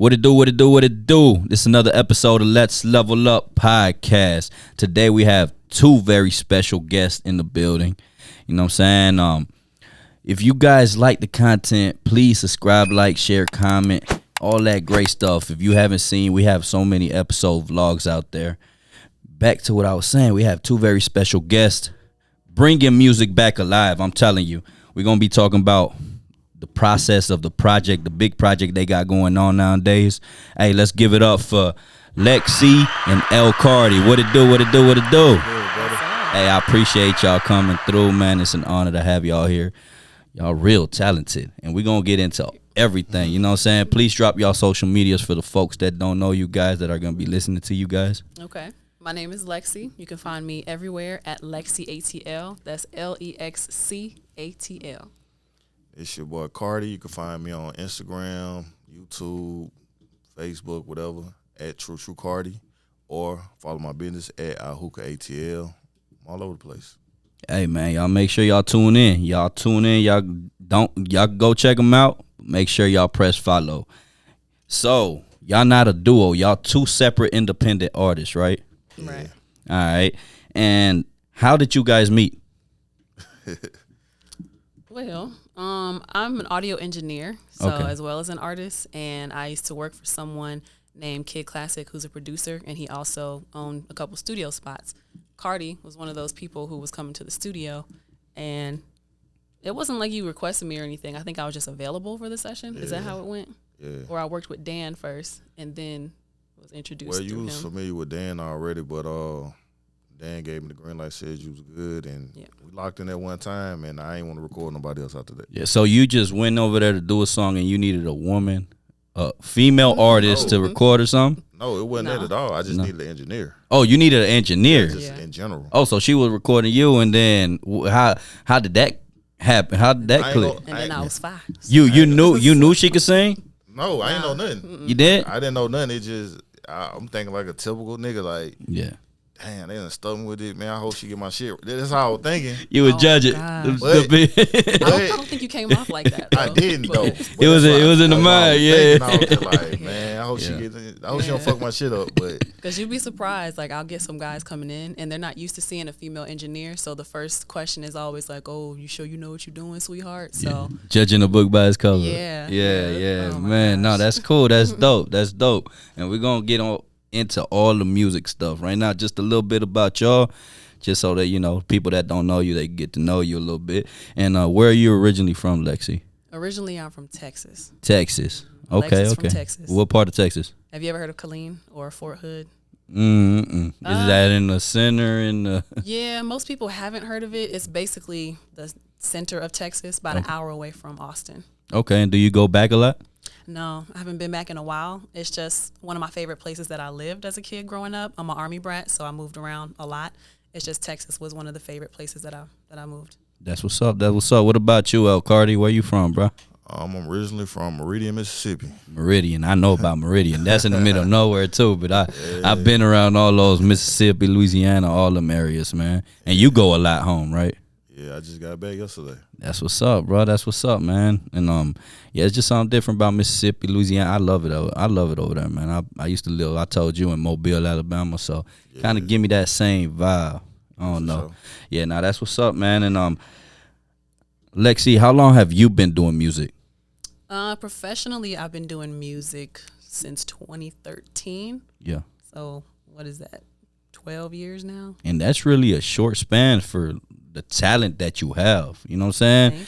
What it do, what it do, what it do. This is another episode of Let's Level Up podcast. Today we have two very special guests in the building. You know what I'm saying? If you guys like the content, please subscribe, like, share, comment, all that great stuff. If you haven't seen, we have so many episode vlogs out there. Back to what I was saying, we have two very special guests bringing music back alive. I'm telling you, we're going to be talking about the process of the project, the big project they got going on nowadays. Hey, let's give it up for LexC and L'Carty. What it do, what it do, what it do? Hey, I appreciate y'all coming through, man. It's an honor to have y'all here. Y'all real talented, and we're going to get into everything, you know what I'm saying? Please drop y'all social medias for the folks that don't know you guys, that are going to be listening to you guys. Okay. My name is LexC. You can find me everywhere at LexC ATL. That's LexC ATL. It's your boy Carty. You can find me on Instagram, YouTube, Facebook, whatever, at True Carty, or follow my business at Ahuka ATL. I'm all over the place. Hey man, y'all make sure y'all tune in. Y'all go check them out. Make sure y'all press follow. So y'all not a duo. Y'all two separate independent artists, right? Right. All right. And how did you guys meet? Well, I'm an audio engineer, so Okay. as well as an artist, and I used to work for someone named Kid Classic, who's a producer, and he also owned a couple studio spots. Carty was one of those people who was coming to the studio, and it wasn't like you requested me or anything. I think I was just available for the session. Is that how it went? Yeah. Or I worked with Dan first, and then was introduced Well, to you him. was familiar with Dan already, but Dan gave me the green light, said you was good, and we locked in at one time, and I ain't want to record nobody else after that. Yeah. So you just went over there to do a song, and you needed a woman, a female artist to record or something? No, it wasn't that at all. I just needed an engineer. Oh, you needed an engineer. Just in general. Oh, so she was recording you, and then how did that happen? How did that click? And then I was 5. You knew she could sing? No, I ain't know nothing. You did? I didn't know nothing. It just, I'm thinking like a typical nigga, like, Yeah. damn, they done stuck me with it, man. I hope she get my shit. That's how I was thinking. You would judge it. God. But- I don't think you came off like that, though. I didn't though. It was in the mind, yeah. I was like, man, I hope she get. I hope she don't fuck my shit up. But Because you'd be surprised. Like, I'll get some guys coming in, and they're not used to seeing a female engineer. So the first question is always like, "Oh, you sure you know what you're doing, sweetheart?" So Judging a book by its cover. Yeah. Yeah. Oh, my Man, no, gosh. that's cool. That's dope. That's dope. And we're gonna get into all the music stuff right now. Just a little bit about y'all, just so that, you know, people that don't know you, they get to know you a little bit. And where are you originally from, LexC? originally, I'm from Texas. Texas. Okay, Alexis okay. from Texas. What part of Texas? Have you ever heard of Killeen or Fort Hood? Is that in the center? Yeah, most people haven't heard of it. It's basically the center of Texas, about an hour away from Austin. Okay, and do you go back a lot? No, I haven't been back in a while. It's just one of my favorite places that I lived as a kid growing up. I'm an Army brat, so I moved around a lot. It's just Texas was one of the favorite places that I moved. That's what's up. That's what's up. What about you, L'Carty? Where you from, bro? I'm originally from Meridian, Mississippi. Meridian. I know about Meridian. That's in the middle of nowhere too. But I've been around all those Mississippi, Louisiana, all them areas, man. And you go a lot home, right? Yeah, I just got back yesterday. That's what's up, bro. That's what's up, man. And yeah, it's just something different about Mississippi, Louisiana. I love it. I love it over there, man. I used to live. I told you in Mobile, Alabama. So kind of give me that same vibe. I don't know. Sure. Yeah, now that's what's up, man. And LexC, how long have you been doing music? Professionally, I've been doing music since 2013. Yeah. So what is that? 12 years now? And that's really a short span for the talent that you have. You know what I'm saying? Thank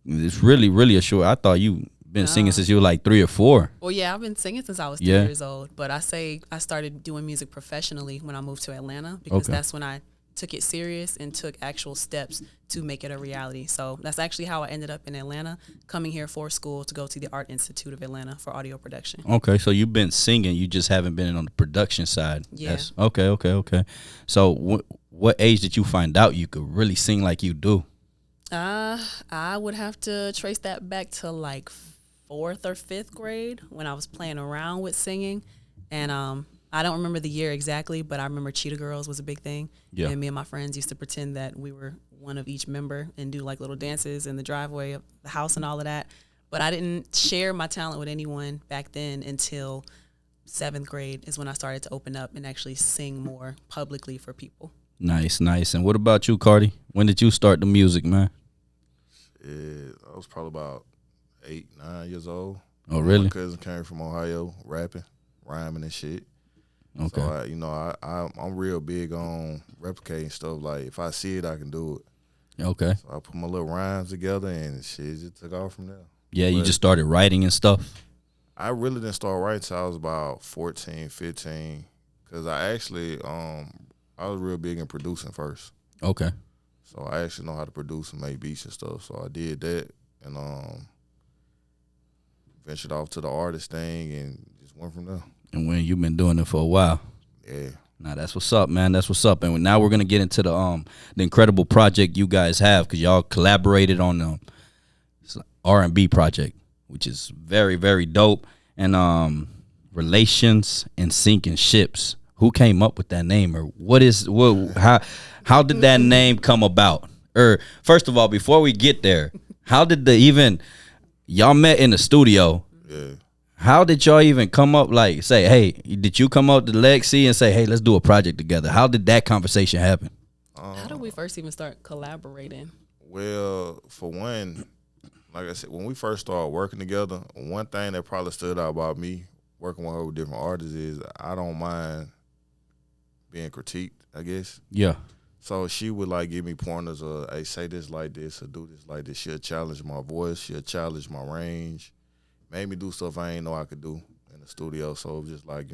you. It's really, really a short. I thought you been singing since you were like 3 or 4. Well, yeah, I've been singing since I was 2 Yeah. years old. But I say I started doing music professionally when I moved to Atlanta because that's when I took it serious and took actual steps to make it a reality. So that's actually how I ended up in Atlanta, coming here for school to go to the Art Institute of Atlanta for audio production. Okay, so you've been singing, you just haven't been on the production side. Yeah. Okay. So what age did you find out you could really sing like you do? I would have to trace that back to like 4th or 5th grade when I was playing around with singing. And I don't remember the year exactly, but I remember Cheetah Girls was a big thing. Yeah. And me and my friends used to pretend that we were one of each member and do like little dances in the driveway of the house and all of that. But I didn't share my talent with anyone back then until 7th grade is when I started to open up and actually sing more publicly for people. Nice, nice. And what about you, Cardi? When did you start the music, man? I was probably about 8, 9 years old. Oh, really? My cousin came from Ohio, rapping, rhyming and shit. Okay. So I'm real big on replicating stuff. Like if I see it, I can do it. Okay. So I put my little rhymes together and shit just took off from there. Yeah, you just started writing and stuff? I really didn't start writing till I was about 14, 15. Cause I actually I was real big in producing first. Okay. So I actually know how to produce and make beats and stuff. So I did that and ventured off to the artist thing and just went from there. And when you've been doing it for a while. Yeah. Nah, that's what's up, man. That's what's up. And now we're gonna get into the incredible project you guys have, because y'all collaborated on the R&B project, which is very, very dope. And Relations and Sinking Ships. Who came up with that name, or how did that name come about? Or first of all, before we get there, how did y'all met in the studio? Yeah. How did y'all even come up, like, say, hey, did you come up to LexC and say, hey, let's do a project together? How did that conversation happen? How did we first even start collaborating? Well, for one, like I said, when we first started working together, one thing that probably stood out about me working with her with different artists is I don't mind being critiqued, I guess. Yeah. So she would like give me pointers of, hey, say this like this or do this like this. She'll challenge my voice. She'll challenge my range. Made me do stuff I ain't know I could do in the studio. So it was just like,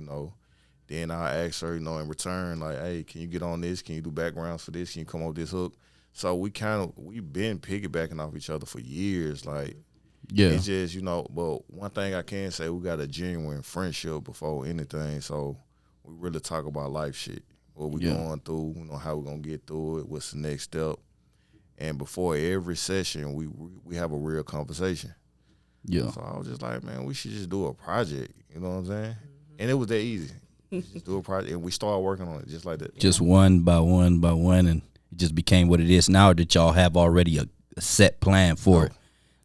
then I asked her, in return, like, hey, can you get on this? Can you do backgrounds for this? Can you come up with this hook? So we've been piggybacking off each other for years. Like, Yeah. it's just, but one thing I can say, we got a genuine friendship before anything. So we really talk about life shit, what we going through, how we going to get through it, what's the next step. And before every session, we have a real conversation. Yeah. So I was just like, man, we should just do a project. You know what I'm saying? And it was that easy. Just do a project, and we started working on it just like that. Just one by one by one, and it just became what it is now, that y'all have already a set plan for it.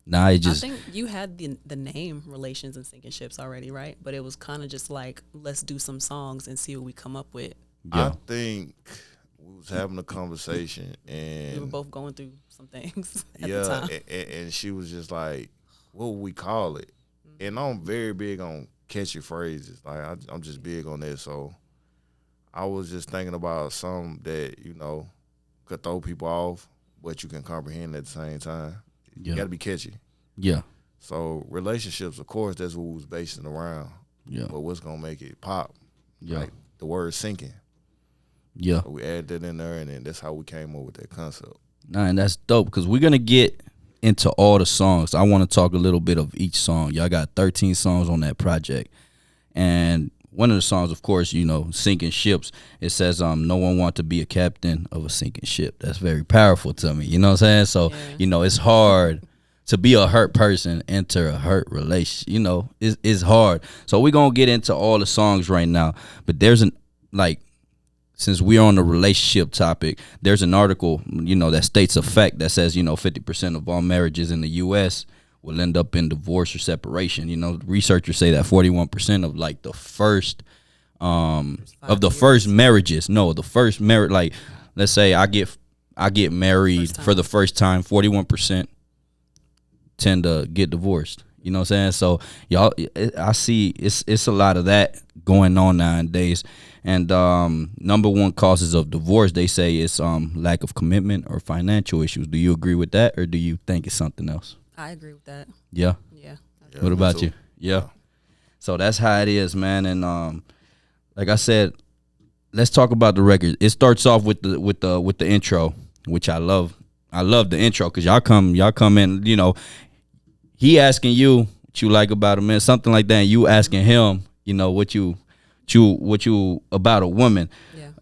Now it just. I think you had the name Relations and Sinking Ships already, right? But it was kind of just like, let's do some songs and see what we come up with. Yeah. I think we was having a conversation, and We were both going through some things at the yeah, time. and she was just like, what would we call it? And I'm very big on catchy phrases. Like I'm just big on that. So I was just thinking about something that, could throw people off, but you can comprehend at the same time. Yeah. You gotta be catchy. Yeah. So relationships, of course, that's what we was basing around. Yeah. But what's gonna make it pop? Yeah. Like the word sinking. Yeah. So we added that in there, and then that's how we came up with that concept. Nah, and that's dope, because we're gonna get into all the songs. I want to talk a little bit of each song. Y'all got 13 songs on that project, and one of the songs, of course, Sinking Ships. It says, no one wants to be a captain of a sinking ship. That's very powerful to me. You know what I'm saying? So, it's hard to be a hurt person, enter a hurt relation. It's hard. So we're going to get into all the songs right now. But there's since we're on the relationship topic, there's an article, that states a fact that says, 50% of all marriages in the U.S. will end up in divorce or separation. Researchers say that 41% of the first first marriages. No, the first marriage. Like, let's say I get married for the first time. 41% tend to get divorced. You know what I'm saying? So y'all, I see it's a lot of that going on nowadays. And number one causes of divorce, they say, is lack of commitment or financial issues. Do you agree with that, or do you think it's something else? I agree with that. Yeah. Yeah. What about you? Yeah. So that's how it is, man. And like I said, let's talk about the record. It starts off with the intro, which I love. I love the intro, because y'all come in. He asking you what you like about a man, something like that, and you asking him, what you about a woman,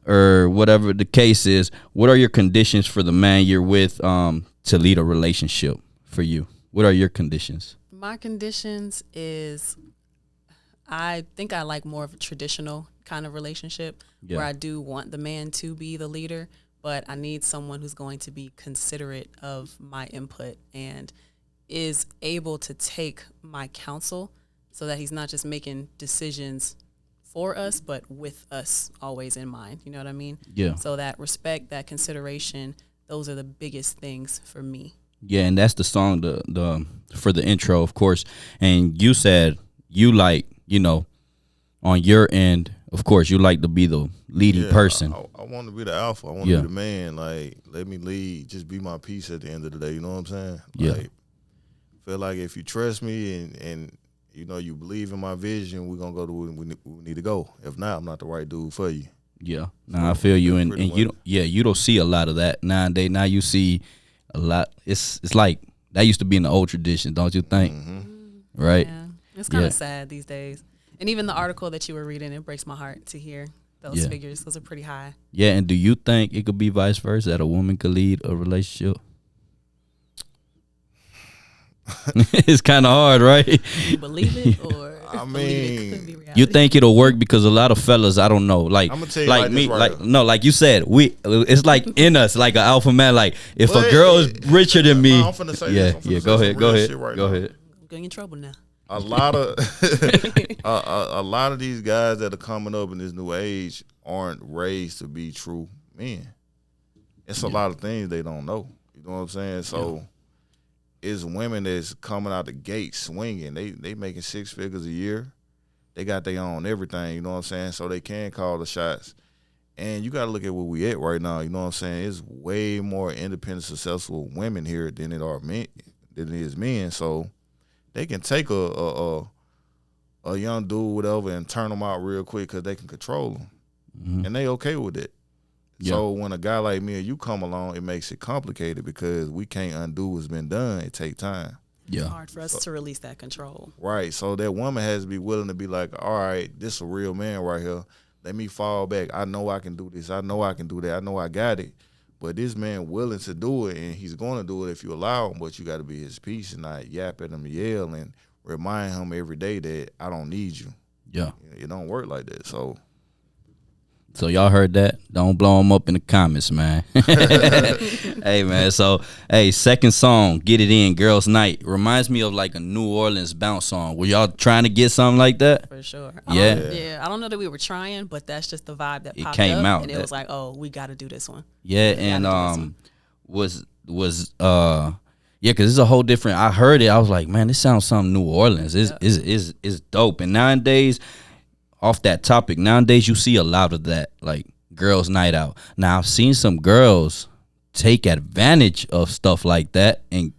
or whatever the case is. What are your conditions for the man you're with to lead a relationship for you? What are your conditions? My conditions is, I think I like more of a traditional kind of relationship, where I do want the man to be the leader, but I need someone who's going to be considerate of my input and is able to take my counsel so that he's not just making decisions for us, but with us always in mind. You know what I mean? Yeah. So that respect, that consideration, those are the biggest things for me. Yeah, and that's the song the for the intro, of course. And you said you like, you know, on your end, of course, you like to be the leading person. I want to be the alpha. I want to be the man. Like, let me lead. Just be my peace at the end of the day. You know what I'm saying? Like, feel like if you trust me and you know you believe in my vision, we're gonna go to where we need to go. If not, I'm not the right dude for you. Yeah. Now I feel you, and you don't see a lot of that nowadays. Now you see a lot. It's like that used to be in the old tradition, don't you think? Right? Yeah. It's kind of sad these days. And even the article that you were reading, it breaks my heart to hear those figures. Those are pretty high. Yeah, and do you think it could be vice versa, that a woman could lead a relationship? It's kind of hard, right? You believe it, or I believe it could be reality? You think it'll work? Because a lot of fellas, I don't know, like, I'm gonna tell you like like me, this right like no, like you said, it's like in us, like an alpha man. Like if a girl is richer than me, I'm finna say this. Go ahead, some go real ahead, shit right go now. ahead. I'm getting in trouble now. A lot of a lot of these guys that are coming up in this new age aren't raised to be true men. It's a lot of things they don't know. You know what I'm saying? So it's women that's coming out the gate swinging. They making 6 figures a year. They got their own everything. You know what I'm saying? So they can call the shots. And you got to look at where we at right now. You know what I'm saying? It's way more independent, successful women here than it is men. So they can take a young dude, whatever, and turn them out real quick because they can control them, and they okay with it. Yeah. So when a guy like me or you come along, it makes it complicated because we can't undo what's been done. It take time. Yeah, it's hard for us to release that control. Right. So that woman has to be willing to be like, all right, this is a real man right here. Let me fall back. I know I can do this. I know I can do that. I know I got it. But this man willing to do it, and he's going to do it if you allow him, but you got to be his peace and not yap at him, yell, and remind him every day that I don't need you. Yeah. It don't work like that. So y'all heard that? Don't blow them up in the comments, man. Hey, man. So, second song, Get It In, Girls Night. Reminds me of like a New Orleans bounce song. Were y'all trying to get something like that? For sure. Yeah. I don't know that we were trying, but that's just the vibe that popped came up, out. and it was like, oh, we got to do this one. Yeah, and because it's a whole different. I heard it. I was like, man, this sounds something New Orleans. It's dope. And nowadays, off that topic, nowadays you see a lot of that, like girls' night out. Now I've seen some girls take advantage of stuff like that and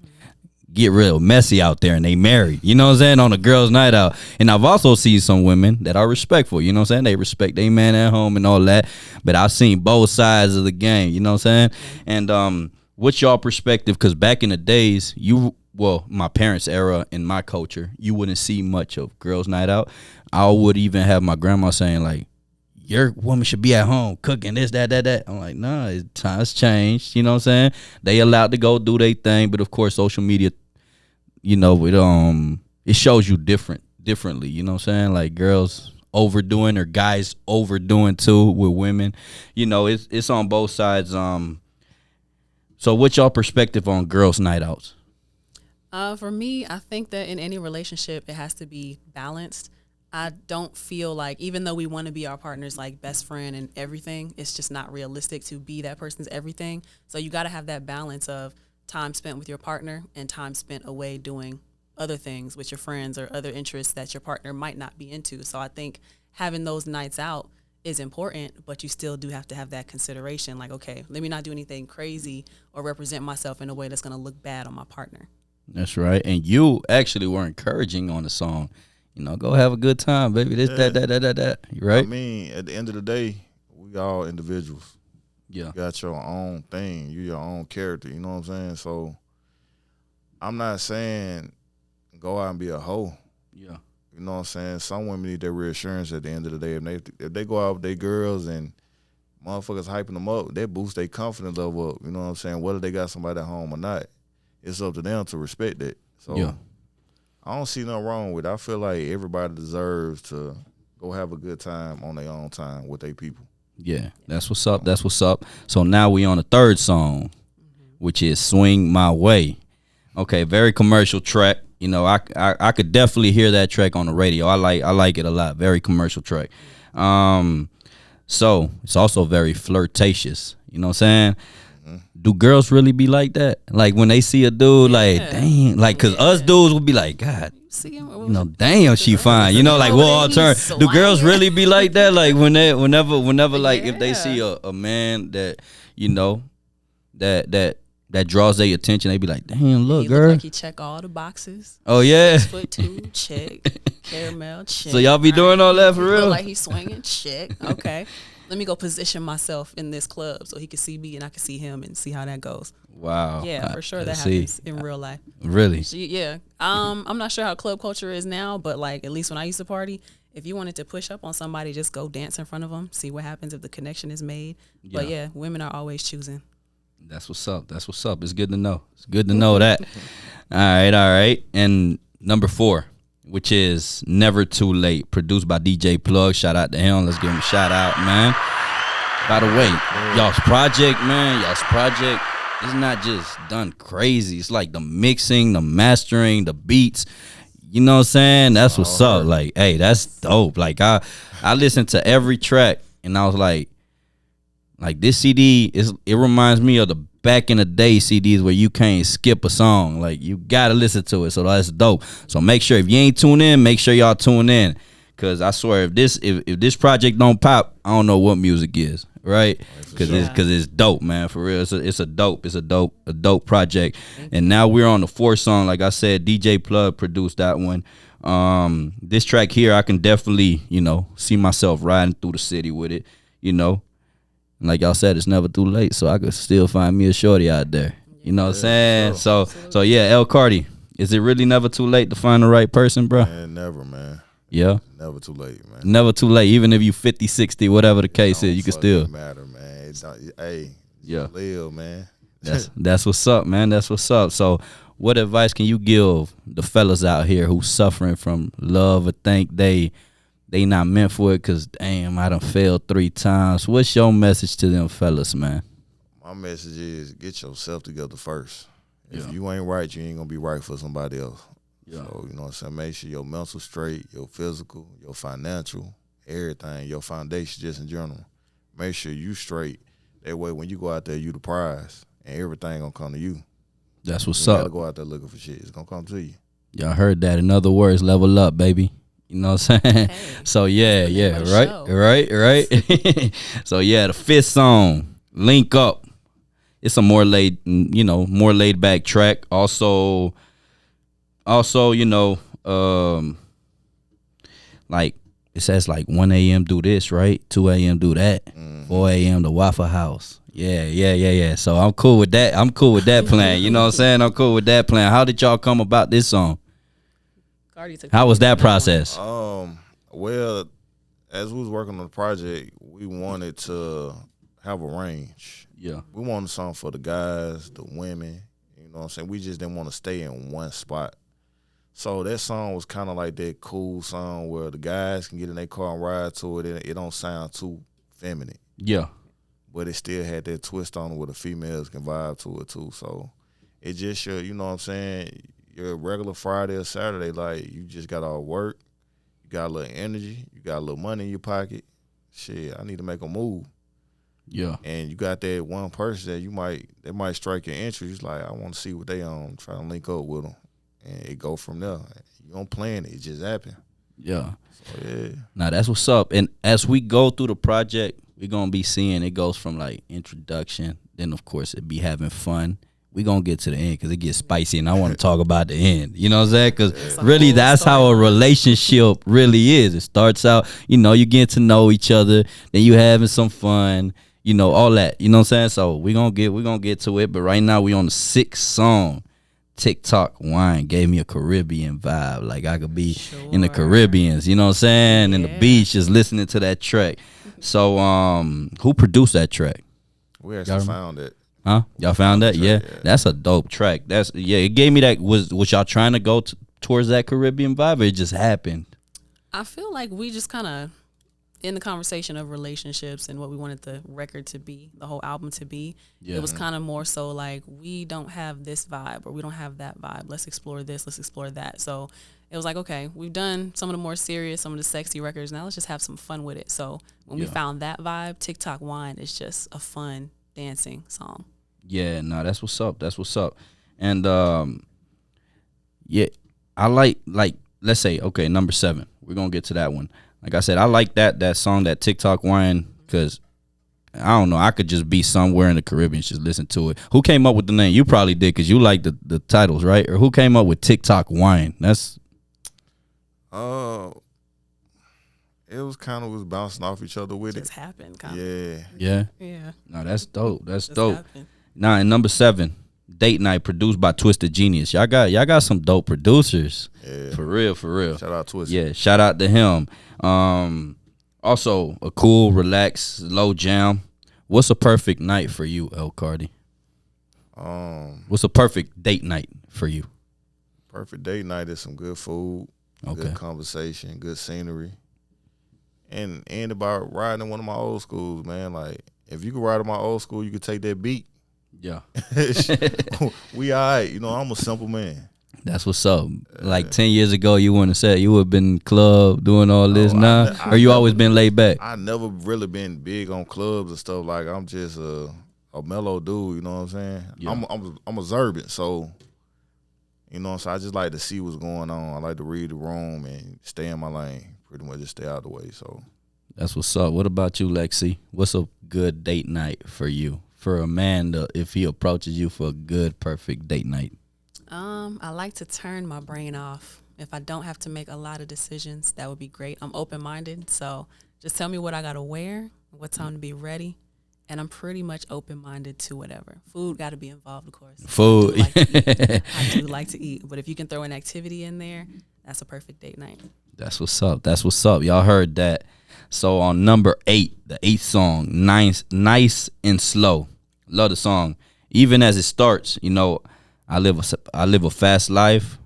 get real messy out there, and they marry. You know what I'm saying? On a girls' night out. And I've also seen some women that are respectful. You know what I'm saying? They respect their man at home and all that. But I've seen both sides of the game. You know what I'm saying? And what's y'all perspective? Because back in the days, my parents' era and my culture, you wouldn't see much of girls' night out. I would even have my grandma saying like, your woman should be at home cooking this, that. I'm like, nah, times changed. You know what I'm saying? They allowed to go do their thing, but of course, social media, you know, it shows you differently. You know what I'm saying? Like girls overdoing or guys overdoing too with women. You know, it's on both sides. So what's y'all perspective on girls' night outs? For me, I think that in any relationship, it has to be balanced. I don't feel like, even though we want to be our partner's like best friend and everything, it's just not realistic to be that person's everything. So you got to have that balance of time spent with your partner and time spent away doing other things with your friends or other interests that your partner might not be into. So I think having those nights out is important, but you still do have to have that consideration. Like, okay, let me not do anything crazy or represent myself in a way that's going to look bad on my partner. That's right. And you actually were encouraging on the song. You know, go have a good time, baby. This, that. You right? I mean, at the end of the day, we all individuals. Yeah. You got your own thing. You your own character. You know what I'm saying? So I'm not saying go out and be a hoe. Yeah. You know what I'm saying? Some women need their reassurance at the end of the day. If they go out with their girls and motherfuckers hyping them up, that boosts their confidence level up. You know what I'm saying? Whether they got somebody at home or not, it's up to them to respect that. So yeah. I don't see nothing wrong with it. I feel like everybody deserves to go have a good time on their own time with their people. Yeah, that's what's up. That's what's up. So now we on the third song, which is Swing My Way. Okay, very commercial track. You know, I could definitely hear that track on the radio. I like it a lot. Very commercial track. So it's also very flirtatious. You know what I'm saying? Do girls really be like that? Like when they see a dude, like dang, like because us dudes would be like, God, See him? you know, damn, she fine. You know, like we'll all turn. Do girls really be like that? Like whenever, like if they see a man that you know that draws their attention, they be like, damn, look, girl. Look like he check all the boxes. Oh yeah. 6'2", check. Caramel, check. So y'all be doing all that for real? Look like he's swinging, check. Okay. Let me go position myself in this club so he can see me and I can see him and see how that goes. Wow. Yeah, for sure that happens in real life. Really? Yeah. I'm not sure how club culture is now, but like at least when I used to party, if you wanted to push up on somebody, just go dance in front of them, see what happens if the connection is made. Yeah. But yeah, women are always choosing. That's what's up. That's what's up. It's good to know. It's good to know that. All right. And number 4, which is Never Too Late, produced by DJ Plug. Shout out to him. Let's give him a shout out, man. By the way, y'all's project is not just done crazy. It's like the mixing, the mastering, the beats. You know what I'm saying? That's what's up. Like, hey, that's dope. Like I listened to every track and I was like this CD it reminds me of the back in the day CDs where you can't skip a song. Like you gotta listen to it. So that's dope. So make sure if you ain't tuned in, make sure y'all tune in. Cause I swear if this project don't pop, I don't know what music is, right? Cause it's dope, man. For real, it's a dope project. And now we're on the 4th song. Like I said, DJ Plug produced that one. This track here, I can definitely see myself riding through the city with it. Like y'all said, it's never too late, so I could still find me a shorty out there. You know what I'm saying? So yeah, L'Carty, is it really never too late to find the right person, bro? Man, never, man. Yeah. Never too late, man. Never too late. Even if you 50, 60, whatever the case is, you can still matter, man. It's not, hey, yeah, live, man. That's what's up, man. That's what's up. So, what advice can you give the fellas out here who suffering from love or think they not meant for it? Cause damn, I done failed 3 times. What's your message to them fellas, man? My message is get yourself together first. If you ain't right, you ain't gonna be right for somebody else. Yeah. So, you know what I'm saying? Make sure your mental straight, your physical, your financial, everything, your foundation just in general. Make sure you straight. That way when you go out there, you the prize and everything gonna come to you. That's what's you up. You gotta go out there looking for shit. It's gonna come to you. Y'all heard that. In other words, level up, baby. You know what I'm saying? Hey, so yeah, right. So yeah, the 5th song, Link Up. It's a more laid back track. Also, like it says like 1 a.m. do this, right? 2 a.m. do that. 4 a.m. the Waffle House. Yeah. So I'm cool with that. I'm cool with that plan. You know what I'm saying? I'm cool with that plan. How did y'all come about this song? How was that process? Well, as we was working on the project, we wanted to have a range. Yeah. We wanted something for the guys, the women. You know what I'm saying? We just didn't want to stay in one spot. So that song was kind of like that cool song where the guys can get in their car and ride to it. It don't sound too feminine. Yeah. But it still had that twist on it where the females can vibe to it too. So it just you know what I'm saying, your regular Friday or Saturday, like you just got all work, you got a little energy, you got a little money in your pocket. Shit, I need to make a move. Yeah. And you got that one person that might strike your interest. Like, I want to see what they on, try to link up with them. And it go from there. You don't plan it just happen. Yeah. So, yeah. Now, that's what's up. And as we go through the project, we're going to be seeing it goes from, like, introduction. Then, of course, it be having fun. We're going to get to the end because it gets spicy, and I want to talk about the end. You know what I'm saying? Because really, that's how a relationship really is. It starts out, you get to know each other. Then you having some fun. All that. You know what I'm saying? So we're gonna get to it. But right now we on the 6th song. TikTok Wine gave me a Caribbean vibe. Like I could be in the Caribbeans, you know what I'm saying? In the beach, just listening to that track. So who produced that track? We actually found it. Huh? Y'all found that? Yeah. That's a dope track. It gave me that. Was y'all trying to go towards that Caribbean vibe, or it just happened? I feel like we just kind of in the conversation of relationships and what we wanted the record to be, the whole album to be, Yeah. it was kind of more so like, we don't have this vibe or we don't have that vibe. Let's explore this. Let's explore that. So it was like, okay, we've done some of the more serious, some of the sexy records. Now let's just have some fun with it. So when we found that vibe, TikTok Wine is just a fun dancing song. Yeah, no, that's what's up. That's what's up. And yeah, I like let's say, okay, number 7. We're gonna get to that one. Like I said, I like that song, that TikTok Wine, because I don't know, I could just be somewhere in the Caribbean just listen to it. Who came up with the name? You probably did, because you like the titles, right? Or who came up with TikTok Wine? That's it was kind of was bouncing off each other with Just it. happened, kind of. Yeah. yeah. Yeah. No, that's dope. That's Just dope. happened. Now, in number 7, Date Night, produced by Twisted Genius. Y'all got some dope producers. Yeah. For real, for real. Shout out Twisted. Yeah, shout out to him. Also a cool, relaxed, slow jam. What's a perfect night for you, L'Carty? What's a perfect date night for you? Perfect date night is some good food, Okay. good conversation, good scenery, and about riding in one of my old schools, man. Like, if you could ride in my old school, you could take that beat. Yeah. We all right. You know, I'm a simple man. That's what's up. Like 10 years ago, you wouldn't have said you would have been club doing all this now, or you always been laid back? I never really been big on clubs and stuff. Like, I'm just a mellow dude. You know what I'm saying? Yeah. I'm observant, so you know. So I just like to see what's going on. I like to read the room and stay in my lane. Pretty much just stay out of the way. So That's what's up. What about you, LexC? What's a good date night for you? For a man, if he approaches you for a good, perfect date night? I like to turn my brain off. If I don't have to make a lot of decisions, that would be great. I'm open-minded, so just tell me what I got to wear, what time to be ready, and I'm pretty much open-minded to whatever. Food got to be involved, of course. Food. I do like to eat, but if you can throw an activity in there, that's a perfect date night. That's what's up. That's what's up. Y'all heard that. So on number 8, the 8th song, Nice and Slow. Love the song. Even as it starts, you know, I live a fast life,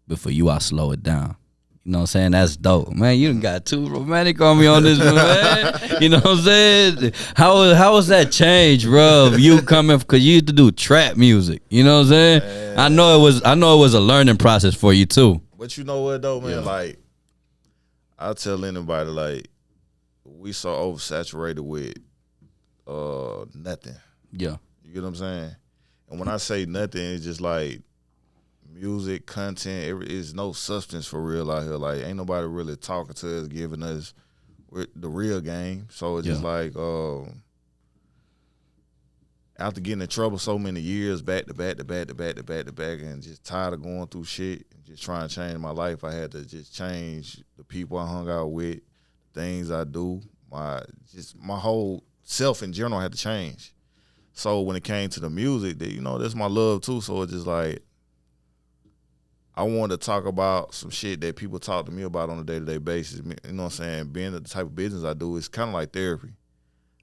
but for you I slow it down. You know what I'm saying? That's dope. Man, you done got too romantic on me on this one, man. You know what I'm saying? How was that change, bro? Of you coming, because you used to do trap music. You know what I'm saying? I know it was a learning process for you too. But you know what though, man? Yeah. Like, I'll tell anybody, like, we so oversaturated with nothing. Yeah. You get what I'm saying? And when I say nothing, it's just like music, content. It's no substance for real out here. Like, ain't nobody really talking to us, giving us the real game. So it's just like, after getting in trouble so many years, back to back, and just tired of going through shit and just trying to change my life, I had to just change the people I hung out with, things I do, my whole self in general had to change. So when it came to the music, you know, that's my love too. So it's just like, I wanted to talk about some shit that people talk to me about on a day-to-day basis. You know what I'm saying? Being the type of business I do, it's kind of like therapy.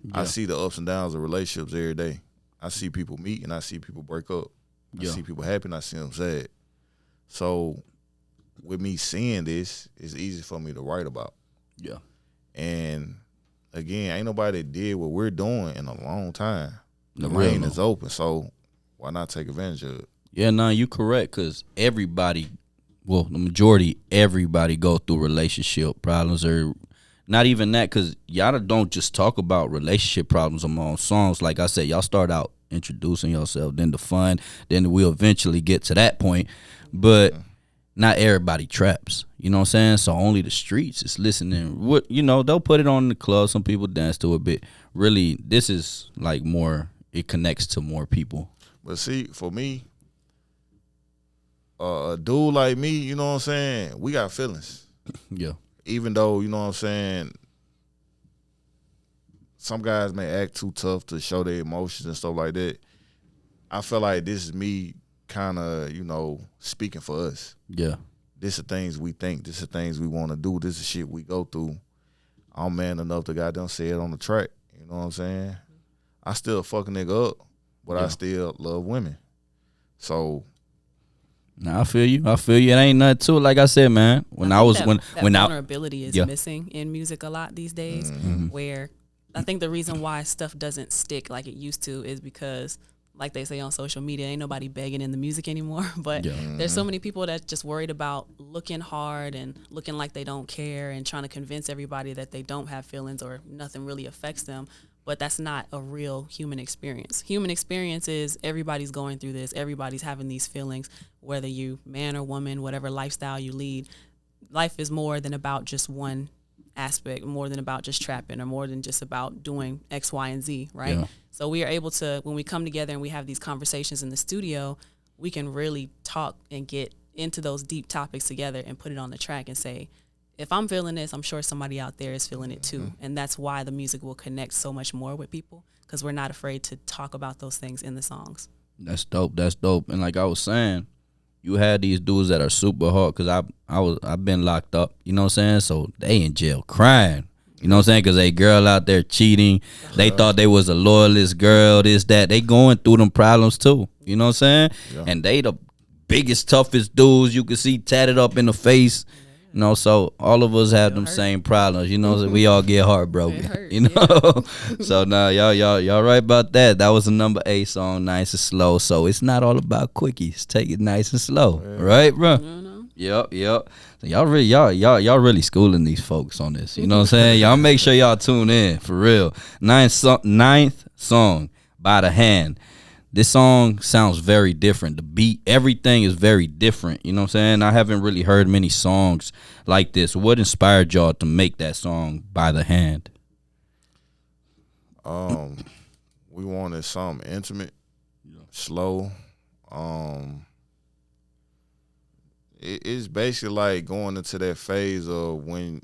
Yeah. I see the ups and downs of relationships every day. I see people meet and I see people break up. I see people happy and I see them sad. So with me seeing this, it's easy for me to write about. Yeah. And again, ain't nobody that did what we're doing in a long time. The real lane long. is open, so why not take advantage of it? Yeah, no, you correct, because everybody, well, the majority, everybody go through relationship problems, or not even that, because y'all don't just talk about relationship problems among songs. Like I said, y'all start out introducing yourself, then the fun, then we'll eventually get to that point. But not everybody traps, you know what I'm saying? So only the streets is listening. What, you know, they'll put it on in the club, some people dance to it, but really, this is like more, it connects to more people. But see, for me, a dude like me, you know what I'm saying, we got feelings. Yeah. Even though, you know what I'm saying, some guys may act too tough to show their emotions and stuff like that. I feel like this is me kind of, you know, speaking for us. Yeah. This is things we think. This is things we want to do. This is shit we go through. I'm man enough to goddamn say it on the track. You know what I'm saying? I still fuck a nigga up, but I still love women. So Nah, I feel you. I feel you. It ain't nothing to it. Like I said, man. When I was that when I vulnerability is missing in music a lot these days. Where I think the reason why stuff doesn't stick like it used to is because, like they say on social media, ain't nobody begging in the music anymore. But there's so many people that just worried about looking hard and looking like they don't care and trying to convince everybody that they don't have feelings or nothing really affects them. But that's not a real human experience. Human experience is everybody's going through this. Everybody's having these feelings, whether you man or woman, whatever lifestyle you lead. Life is more than about just one aspect, more than about just trapping or more than just about doing X, Y, and Z, right? Yeah. So we are able to, when we come together and we have these conversations in the studio, we can really talk and get into those deep topics together and put it on the track and say, if I'm feeling this, I'm sure somebody out there is feeling it too. And that's why the music will connect so much more with people, because we're not afraid to talk about those things in the songs. That's dope. That's dope. And like I was saying, you had these dudes that are super hard, because I've been locked up, you know what I'm saying? So they in jail crying. You know what I'm saying? Because a girl out there cheating. They thought they was a loyalist girl, this, that. They going through them problems too. You know what I'm saying? Yeah. And they the biggest, toughest dudes you can see tatted up in the face. You know, so all of us have them same problems. You know, so we all get heartbroken. You know, so now y'all right about that. That was a number 8 song, Nice and Slow. So it's not all about quickies. Take it nice and slow, right, bro? Yep. So y'all really schooling these folks on this. You know what I'm saying? Y'all make sure y'all tune in for real. Ninth song, By the Hand. This song sounds very different. The beat, everything is very different. You know what I'm saying? I haven't really heard many songs like this. What inspired y'all to make that song, By the Hand? We wanted something intimate, slow. It's basically like going into that phase of when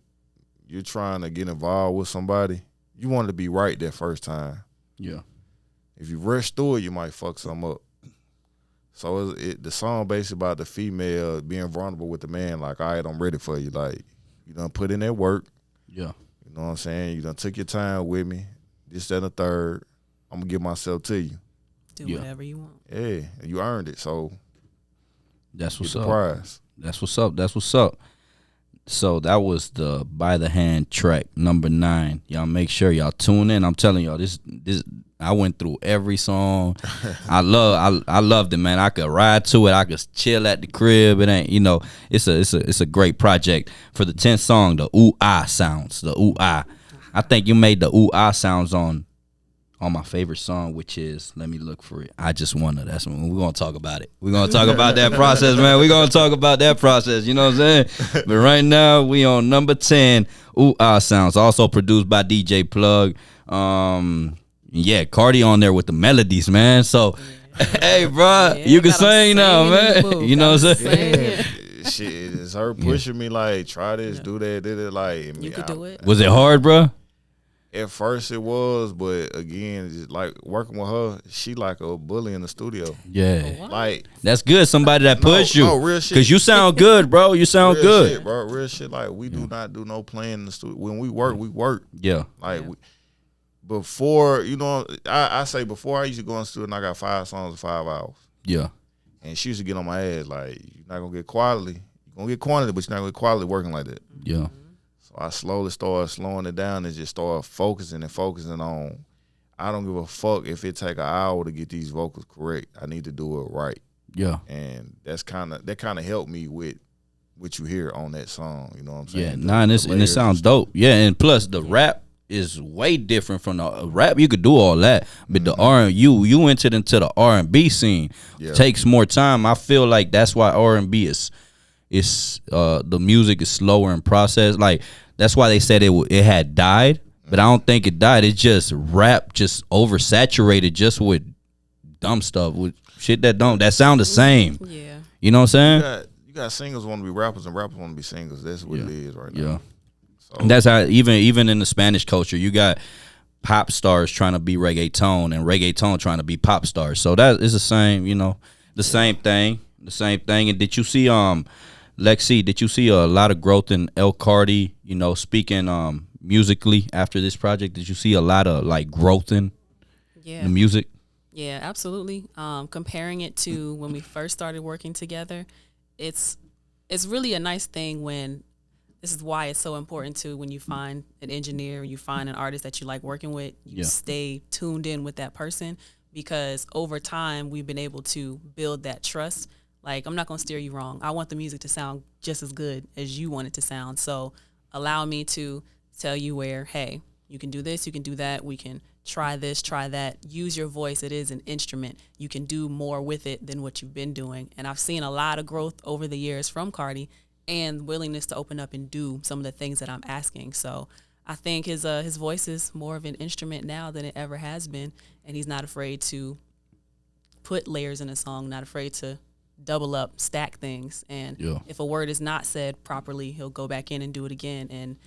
you're trying to get involved with somebody, you want to be right that first time. Yeah. If you rush through it, you might fuck something up. So the song basically about the female being vulnerable with the man. Like, all right, I'm ready for you. Like, you done put in that work. Yeah. You know what I'm saying? You done took your time with me. This, that, and the third. I'm going to give myself to you. Do whatever you want. Yeah, you earned it. So that's what's get up. the prize. That's what's up. That's what's up. So that was the By the Hand track, number 9. Y'all make sure y'all tune in. I'm telling y'all, this I went through every song. I loved it, man. I could ride to it. I could chill at the crib. It ain't, you know, it's a great project. For the 10th song, the ooh-ah sounds. The ooh-ah. I think you made the ooh-ah sounds on my favorite song, which is, let me look for it, I Just Wanna. That's when we're going to talk about it. We're going to talk about that process, man. We're going to talk about that process, you know what I'm saying? But right now, we on number 10, Ooh Ah Sounds, also produced by DJ Plug. Yeah, Cardi on there with the melodies, man. So, hey, bro, you can sing now, man. You know what I'm saying? Shit, it's her pushing me like, try this, do that, did it. Like, you could do it. Was it hard, bro? At first it was, but again, just like working with her, she like a bully in the studio. Yeah, like that's good. Somebody that push you, real shit. Cause you sound good, bro. You sound real good, shit, bro. Real shit. Like we do not do no playing in the studio. When we work, we work. Yeah, like before, you know, I say before I used to go in the studio and I got 5 songs in 5 hours. Yeah, and she used to get on my ass like, you're not gonna get quality. You're gonna get quantity, but you're not gonna get quality working like that. Yeah. So I slowly started slowing it down and just started focusing on, I don't give a fuck if it take an hour to get these vocals correct. I need to do it right. Yeah. And that kind of helped me with what you hear on that song. You know what I'm saying? Yeah, and it sounds dope. Yeah, and plus the rap is way different from the rap. You could do all that, but the you entered into the R&B scene. Yeah. Takes more time. I feel like that's why R&B is the music is slower in process. Like that's why they said it had died, but I don't think it died. It's just rap just oversaturated just with dumb stuff, with shit that sound the same. Yeah, you know what I'm saying? You got singers want to be rappers and rappers want to be singers. That's what it is right now. Yeah. So. And that's how even in the Spanish culture, you got pop stars trying to be reggaeton and reggaeton trying to be pop stars. So that is the same, you know, same thing. And did you see LexC, did you see a lot of growth in L'Carty, you know, speaking musically after this project? Did you see a lot of like growth in the music? Yeah, absolutely. Comparing it to when we first started working together, it's it's really a nice thing when this is why it's so important to when you find an engineer, you find an artist that you like working with, you Yeah. stay tuned in with that person because over time we've been able to build that trust. Like I'm not gonna steer you wrong. I want the music to sound just as good as you want it to sound. So allow me to tell you where, hey, you can do this, you can do that, we can try this, try that. Use your voice. It is an instrument. You can do more with it than what you've been doing. And I've seen a lot of growth over the years from Cardi and willingness to open up and do some of the things that I'm asking. So I think his voice is more of an instrument now than it ever has been, and he's not afraid to put layers in a song, not afraid to double up, stack things. And Yeah. if a word is not said properly, he'll go back in and do it again. And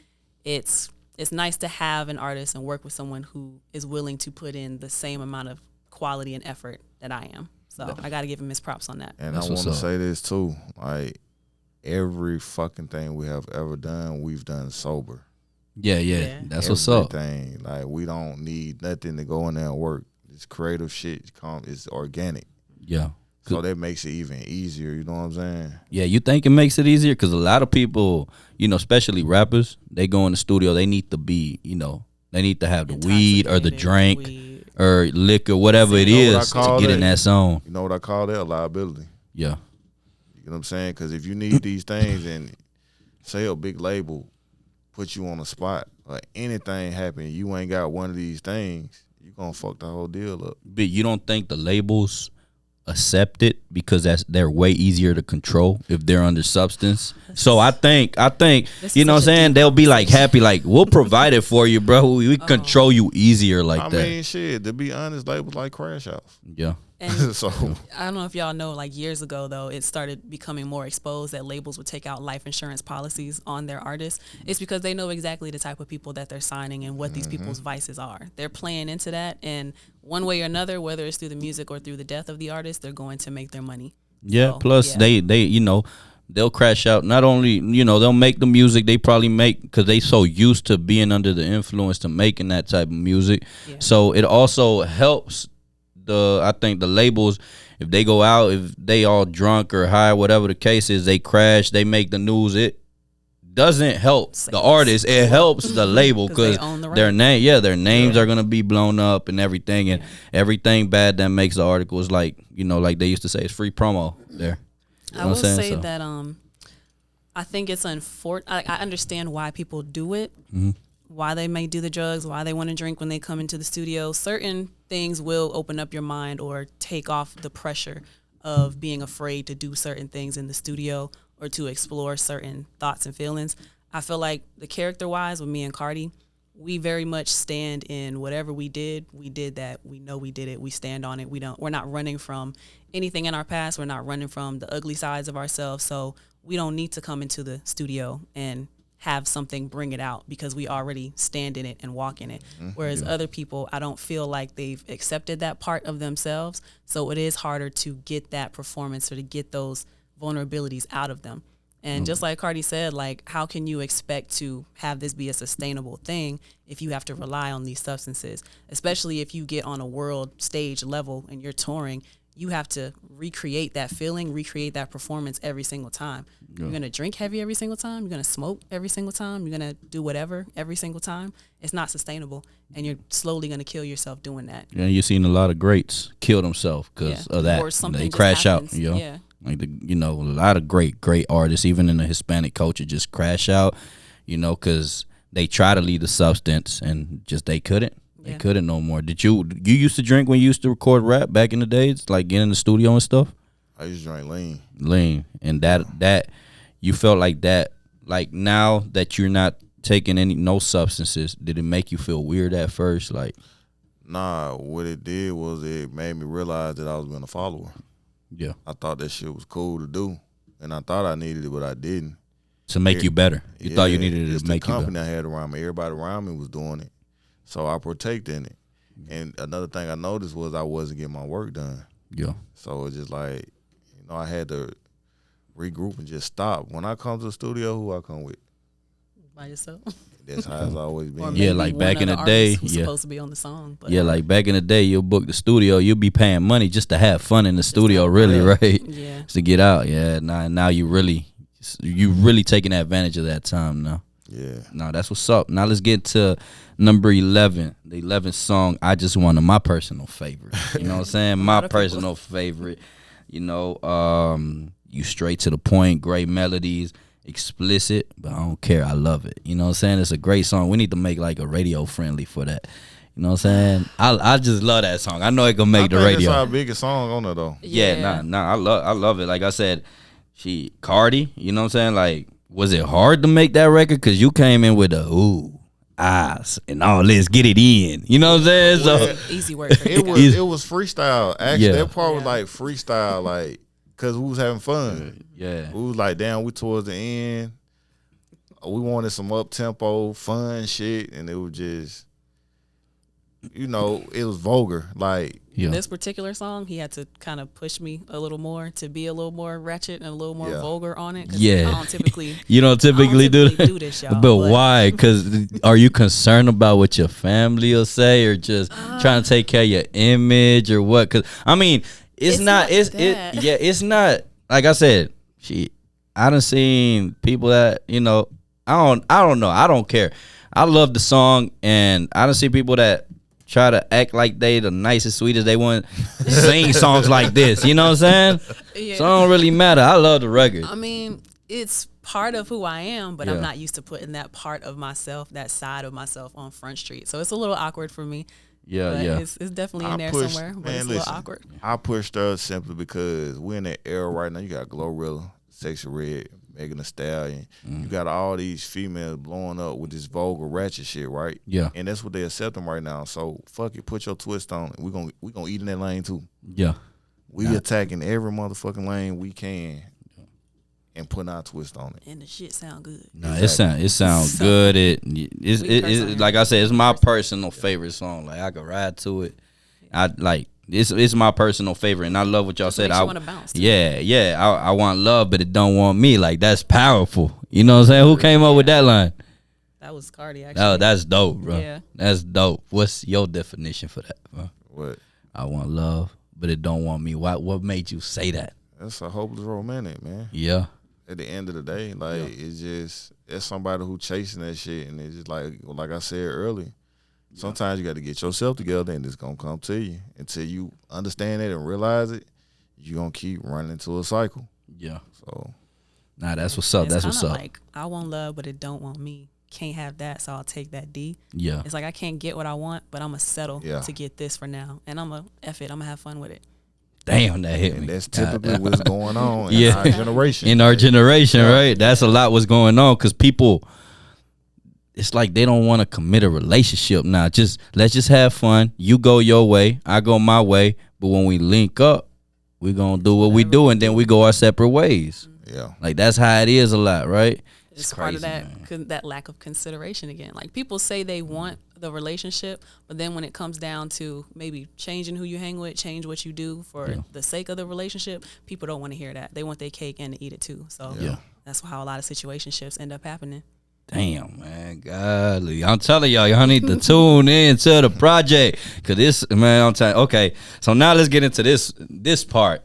it's nice to have an artist and work with someone who is willing to put in the same amount of quality and effort that I am. So I got to give him his props on that. And That's I want what's to up. say this too, like every fucking thing we have ever done, we've done sober. Yeah. Yeah. That's what's up. Everything, like we don't need nothing to go in there and work. This creative shit is organic. Yeah. So that makes it even easier, you know what I'm saying? Yeah, you think it makes it easier? Because a lot of people, especially rappers, they go in the studio, they need to be, they need to have the weed or the Intoxicated, drink weed. or liquor, whatever it You know what I is, to call get in that? that zone. You know what I call that? A liability. Yeah. You know what I'm saying? Because if you need these things and say a big label put you on a spot or anything happen, you ain't got one of these things, you gonna fuck the whole deal up. But you don't think the labels accept it because they're way easier to control if they're under substance. So I think This you is know what I'm such a saying, deep they'll be like conversation. happy, like we'll provide it for you, bro. We control you easier like I that. mean, shit, to be honest, labels like Crash House. Yeah. And So I don't know if y'all know, like years ago though, it started becoming more exposed that labels would take out life insurance policies on their artists. It's because they know exactly the type of people that they're signing and what these people's vices are. They're playing into that, and one way or another, whether it's through the music or through the death of the artist, they're going to make their money. Yeah, So, plus yeah. they they'll crash out. Not only, they'll make the music they probably make because they so used to being under the influence to making that type of music. Yeah. So it also helps I think the labels, if they go out, if they all drunk or high, whatever the case is, they crash, they make the news, it doesn't help the Sales. artist. It helps the label 'Cause they because own the their right. their names are gonna be blown up and everything, and everything bad that makes the article is like like they used to say, it's free promo there. You know I will what I'm saying? say So, that I think it's unfortunate. I understand why people do it, why they may do the drugs, why they want to drink when they come into the studio. Certain things will open up your mind or take off the pressure of being afraid to do certain things in the studio or to explore certain thoughts and feelings. I feel like the character-wise with me and Cardi, we very much stand in whatever we did that. We know we did it. We stand on it. We're not running from anything in our past. We're not running from the ugly sides of ourselves. So we don't need to come into the studio and have something bring it out because we already stand in it and walk in it. Whereas other people, I don't feel like they've accepted that part of themselves. So it is harder to get that performance or to get those vulnerabilities out of them. And just like Cardi said, like, how can you expect to have this be a sustainable thing if you have to rely on these substances? Especially if you get on a world stage level and you're touring, you have to recreate that feeling, recreate that performance every single time. You're going to drink heavy every single time. You're going to smoke every single time. You're going to do whatever every single time. It's not sustainable. And you're slowly going to kill yourself doing that. yeah, you've seen a lot of greats kill themselves because of that. Or something They just crash happens. out. Yeah. Like a lot of great artists, even in the Hispanic culture, just crash out. Because they try to leave the substance and just they couldn't. They Yeah. couldn't no more. Did you used to drink when you used to record rap back in the days, like get in the studio and stuff? I used to drink lean. Lean, and that you felt like that. Like now that you're not taking no substances, did it make you feel weird at first? Like, Nah, what it did was it made me realize that I was being a follower. yeah, I thought that shit was cool to do, and I thought I needed it, but I didn't. to make you better. You thought you needed it it's to make the you better. company I had around me. Everybody around me was doing it, so I protected in it. And another thing I noticed was I wasn't getting my work done. Yeah, So it's just like, I had to regroup and just stop. When I come to the studio, who I come with? By yourself. That's how it's always Or been. maybe Yeah, like back one in of the day, artists who's yeah. supposed to be on the song. But Yeah, like back in the day, you'll book the studio, you'll be paying money just to have fun in the studio, really, Yeah. right? yeah. Just to get out. Yeah, now you really taking advantage of that time now. Yeah. No, that's what's up. Now let's get to number 11, the 11th song. I just wanted my personal favorite. You know what I'm saying? My lot of people. personal favorite. You know, you straight to the point, great melodies, explicit, but I don't care. I love it. You know what I'm saying? It's a great song. We need to make like a radio friendly for that. You know what I'm saying? I just love that song. I know it gonna make the radio. That's our biggest song on it though. Yeah, I love it. Like I said, Cardi, you know what I'm saying? Like, was it hard to make that record? Cause you came in with the eyes and all this, get it in. You know what I'm saying? So Easy work. For It was freestyle. Actually, Yeah. that part was Yeah. like freestyle, like because we was having fun. yeah. We was like, damn, we towards the end. We wanted some up tempo, fun shit, and it was just, you know, it was vulgar. Like, Yeah. This particular song, he had to kind of push me a little more to be a little more ratchet and a little more Yeah. vulgar on it. 'Cause Yeah. I don't typically. You don't typically, do this, y'all. But why? Because are you concerned about what your family will say, or just trying to take care of your image, or what? Because I mean, it's not. that. It's not. Like I said, I done seen people that I don't know. I don't care. I love the song, and I done see people that try to act like they the nicest, sweetest. They want to sing songs like this. You know what I'm saying? Yeah. So it don't really matter. I love the record. I mean, it's part of who I am, but Yeah. I'm not used to putting that part of myself, that side of myself, on Front Street. So it's a little awkward for me. Yeah, But yeah. it's definitely in there somewhere, but it's a little awkward. I pushed her simply because we're in that era right now. You got Glorilla, Sexy Red, Megan Thee Stallion. You got all these females blowing up with this vulgar ratchet shit, right? Yeah. And that's what they accepting right now. So fuck it, put your twist on it. We gonna eat in that lane too. Yeah. We attacking every motherfucking lane we can and putting our twist on it. And the shit sound good. No, it sounds good. It's like I said, it's my personal favorite song. Like I could ride to it. It's my personal favorite, and I love what y'all said. makes you wanna bounce, too. Yeah. I want love, but it don't want me. Like that's powerful. You know what I'm saying? Who came up with that line? That was Cardi, actually. Oh, that's dope, bro. Yeah. That's dope. What's your definition for that, bro? What? I want love, but it don't want me. What made you say that? That's a hopeless romantic, man. Yeah. At the end of the day, like it's somebody who chasing that shit, and it's just like I said earlier. Sometimes you got to get yourself together, and it's gonna come to you. Until you understand it and realize it, you gonna keep running into a cycle. Yeah. So Nah, that's what's up. It's That's what's kinda up. like, I want love, but it don't want me. Can't have that, so I'll take that D. Yeah. It's like I can't get what I want, but I'm going to settle Yeah. to get this for now. And I'm going to F it. I'm going to have fun with it. Damn, that hit and me. that's typically what's going on Yeah. in our generation. In our generation, right? That's a lot what's going on, because people, it's like they don't want to commit a relationship now. Let's just have fun. You go your way, I go my way. But when we link up, we're going to do what we do, and then we go our separate ways. Yeah. Like that's how it is a lot, right? It's crazy, part of that lack of consideration again. Like people say they want the relationship, but then when it comes down to maybe changing who you hang with, change what you do for the sake of the relationship, people don't want to hear that. They want their cake and to eat it too. So Yeah. that's how a lot of situationships end up happening. Damn, man, golly. I'm telling y'all need to tune in to the project, because this, man, I'm telling. Okay, so now let's get into this part.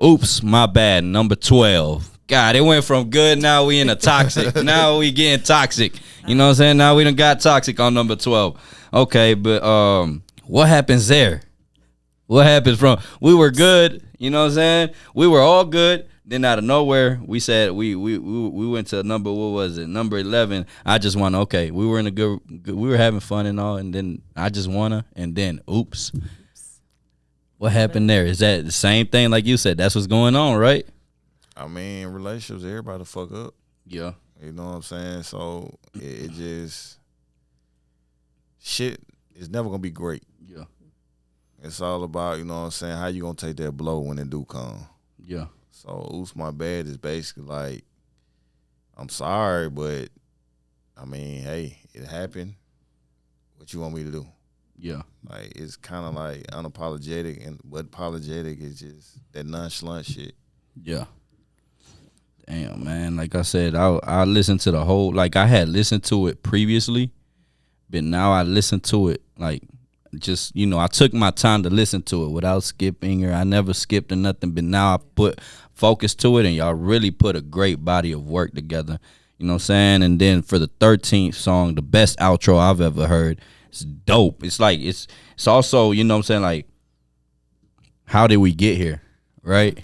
Oops, my bad. Number 12. God, it went from good, now we in a toxic. Now we getting toxic. You know what I'm saying? Now we done got toxic on number 12. Okay, but what happens there? What happens from we were good, you know what I'm saying? We were all good. Then out of nowhere, we said we went to number, what was it? Number 11. I just wanna, okay, we were in a good, we were having fun and all, and then I just wanna, and then oops. What happened there? Is that the same thing like you said? That's what's going on, right? I mean, relationships, everybody fuck up. Yeah. You know what I'm saying? So it just shit is never gonna be great. Yeah. It's all about, you know what I'm saying, how you gonna take that blow when it do come. Yeah. So oops, my bad is basically like, I'm sorry, but I mean, hey, it happened. What you want me to do? Yeah. Like it's kind of like unapologetic, and what apologetic is just that nonchalant shit. Yeah. Damn, man. Like I said, I listened to the whole. Like I had listened to it previously, but now I listen to it like just I took my time to listen to it without skipping or I never skipped or nothing. But now I put focus to it, and y'all really put a great body of work together. You know what I'm saying? And then for the 13th song, the best outro I've ever heard. It's dope. It's like it's also, you know what I'm saying, like how did we get here? Right?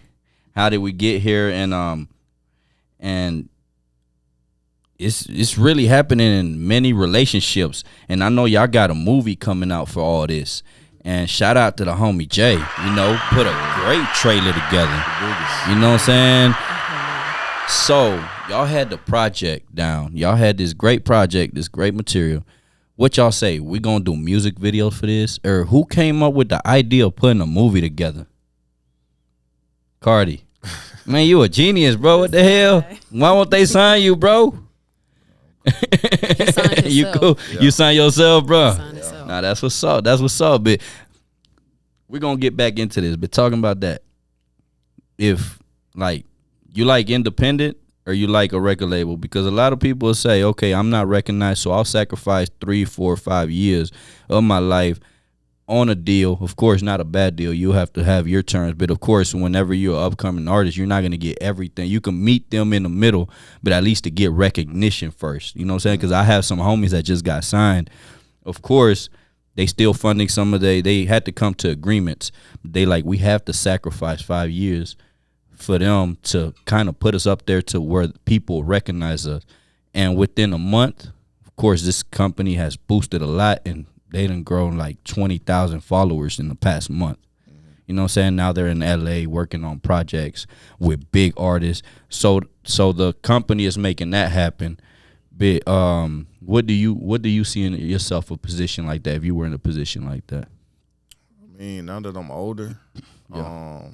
How did we get here? And it's really happening in many relationships. And I know y'all got a movie coming out for all this. And shout out to the homie Jay, put a great trailer together. You know what I'm saying? So y'all had the project down. Y'all had this great project, this great material. What y'all say? We gonna do music videos for this? Or who came up with the idea of putting a movie together? Cardi. Man, you a genius, bro. What the hell? Why won't they sign you, bro? You cool? Yeah. You sign yourself, bro. Nah, that's what's up. That's what's up. But we're gonna get back into this. But talking about that, if like you like independent or you like a record label, because a lot of people will say, okay, I'm not recognized, so I'll sacrifice 3, 4, 5 years of my life on a deal. Of course, not a bad deal. You have to have your terms. But of course, whenever you're an upcoming artist, you're not going to get everything. You can meet them in the middle, but at least to get recognition first. You know what I'm saying? Because I have some homies that just got signed. Of course, they still funding some of they had to come to agreements. They like, we have to sacrifice 5 years for them to kind of put us up there to where people recognize us. And within a month, of course, this company has boosted a lot, and they done grown like 20,000 followers in the past month. You know what I'm saying? Now they're in LA working on projects with big artists. So the company is making that happen. But what do you see in yourself a position like that if you were in a position like that? I mean, now that I'm older, yeah.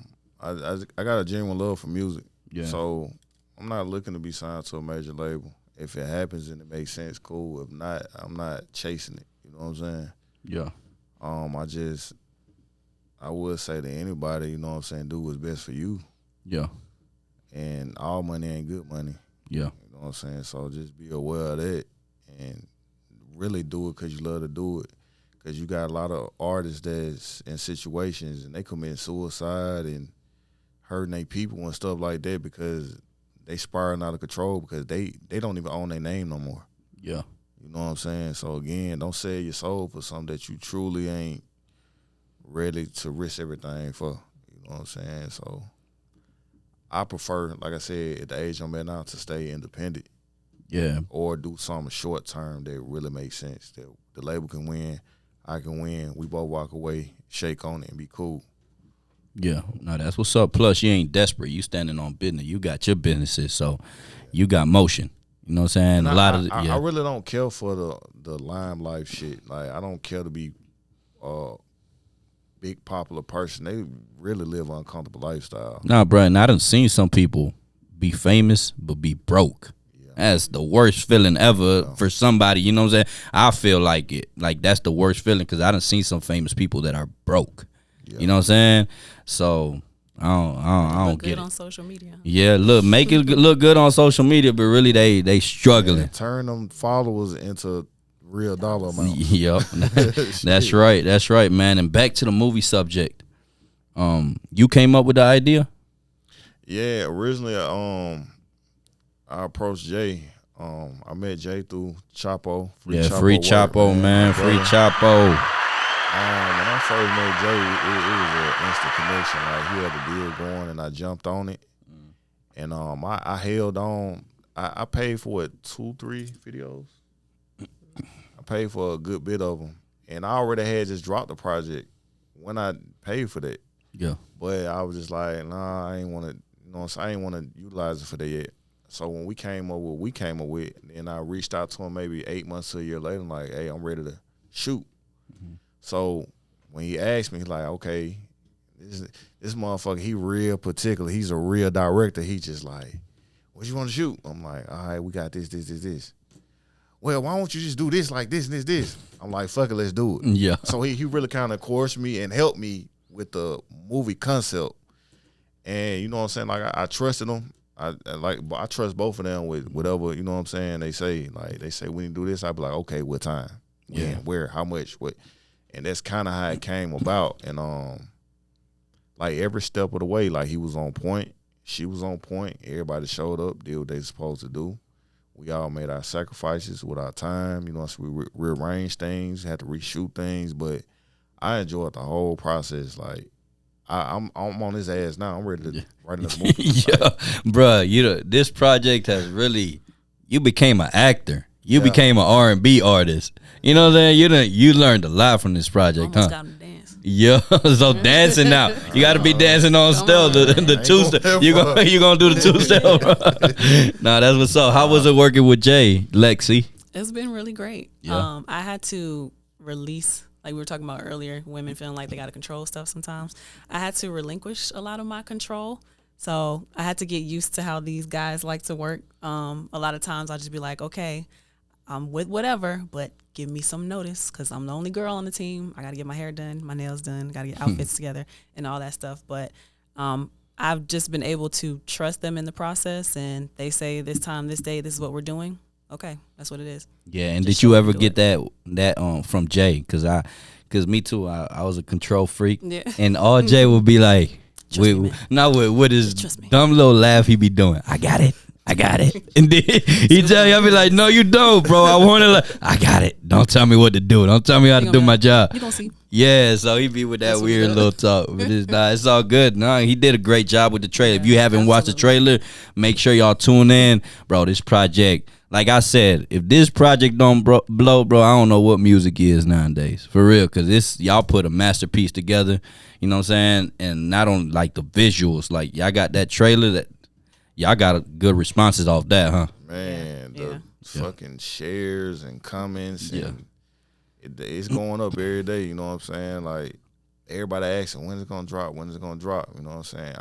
I got a genuine love for music. Yeah. So I'm not looking to be signed to a major label. If it happens and it makes sense, cool. If not, I'm not chasing it. You know what I'm saying? Yeah. I would say to anybody, you know what I'm saying, do what's best for you. Yeah. And all money ain't good money. Yeah. You know what I'm saying? So just be aware of that and really do it because you love to do it. Because you got a lot of artists that's in situations and they commit suicide and hurting their people and stuff like that because they spiraling out of control because they don't even own their name no more. Yeah. You know what I'm saying? So, again, don't sell your soul for something that you truly ain't ready to risk everything for. You know what I'm saying? So, I prefer, like I said, at the age I'm at now, to stay independent. Yeah. Or do something short term that really makes sense. That the label can win, I can win. We both walk away, shake on it, and be cool. Yeah, no, that's what's up. Plus, you ain't desperate. You standing on business. You got your businesses, so you got motion. You know what I'm saying? And I really don't care for the limelight shit. Like, I don't care to be a big popular person. They really live an uncomfortable lifestyle. Nah, bro, and I done seen some people be famous but be broke. Yeah. That's the worst feeling ever for somebody. You know what I'm saying? I feel like it. Like, that's the worst feeling because I done seen some famous people that are broke. Yeah. You know what I'm saying? So I don't get it. On social media. Yeah, make it look good on social media, but really they struggling. Yeah, turn them followers into real dollar amounts. Yep, that's right. That's right, man. And back to the movie subject. You came up with the idea? Yeah, originally I approached Jay. I met Jay through Chapo. Free Chapo, man. Free Chapo. When I first met Jay, it was an instant connection. Like, he had the deal going, and I jumped on it. And I held on. I paid for 2, 3 videos. I paid for a good bit of them, and I already had just dropped the project when I paid for that. Yeah. But I was just like, nah, I ain't want to. You know, I ain't want to utilize it for that yet. So when we came up with, then I reached out to him maybe 8 months to a year later. I'm like, hey, I'm ready to shoot. Mm-hmm. So when he asked me, he's like, okay, this motherfucker, he real particular. He's a real director. He just like, what you want to shoot? I'm like, all right, we got this. Well, why don't you just do this like this and this? I'm like, fuck it, let's do it. Yeah. So he really kind of coerced me and helped me with the movie concept. And you know what I'm saying? Like, I trusted him. but I trust both of them with whatever, you know what I'm saying, they say. Like, they say, we need to do this. I be like, okay, what time? When, where, how much, what? And that's kind of how it came about. And, like, every step of the way, like, he was on point. She was on point. Everybody showed up, did what they supposed to do. We all made our sacrifices with our time. You know, so we rearranged things, had to reshoot things. But I enjoyed the whole process. Like, I'm on his ass now. I'm ready to write another movie. Yeah, bruh, this project has really, you became an actor. You became an R&B artist. You know what I'm saying? You learned a lot from this project, Almost got him to dance. Yeah, so dancing now. You got to be dancing on step, the two step. You gonna do the two step, bro? Nah, that's what's up. How was it working with Jay, LexC? It's been really great. Yeah. I had to release, like we were talking about earlier, women feeling like they got to control stuff sometimes. I had to relinquish a lot of my control. So I had to get used to how these guys like to work. A lot of times I'll just be like, okay, I'm with whatever, but give me some notice because I'm the only girl on the team. I got to get my hair done, my nails done, got to get outfits together and all that stuff. But I've just been able to trust them in the process, and they say this time, this day, this is what we're doing. Okay, that's what it is. Yeah, and did you ever get that from Jay? Cause me too. I was a control freak, and all Jay would be like, with his dumb little laugh he be doing. I got it. And then he tell you, I be like, no, you don't, bro. I want to, I got it. Don't tell me what to do. Don't tell me how to do my job. You gonna see. Yeah, so he be with that weird little talk. But it's all good. No, he did a great job with the trailer. If you haven't watched the trailer, make sure y'all tune in. Bro, this project, like I said, if this project don't blow, bro, I don't know what music is nowadays. For real, because y'all put a masterpiece together. You know what I'm saying? And not on like the visuals. Like y'all got that trailer that y'all got good responses off that, huh? Man, the fucking shares and comments and it's going up every day, you know what I'm saying? Like, everybody asking, when is it going to drop? When is it going to drop? You know what I'm saying?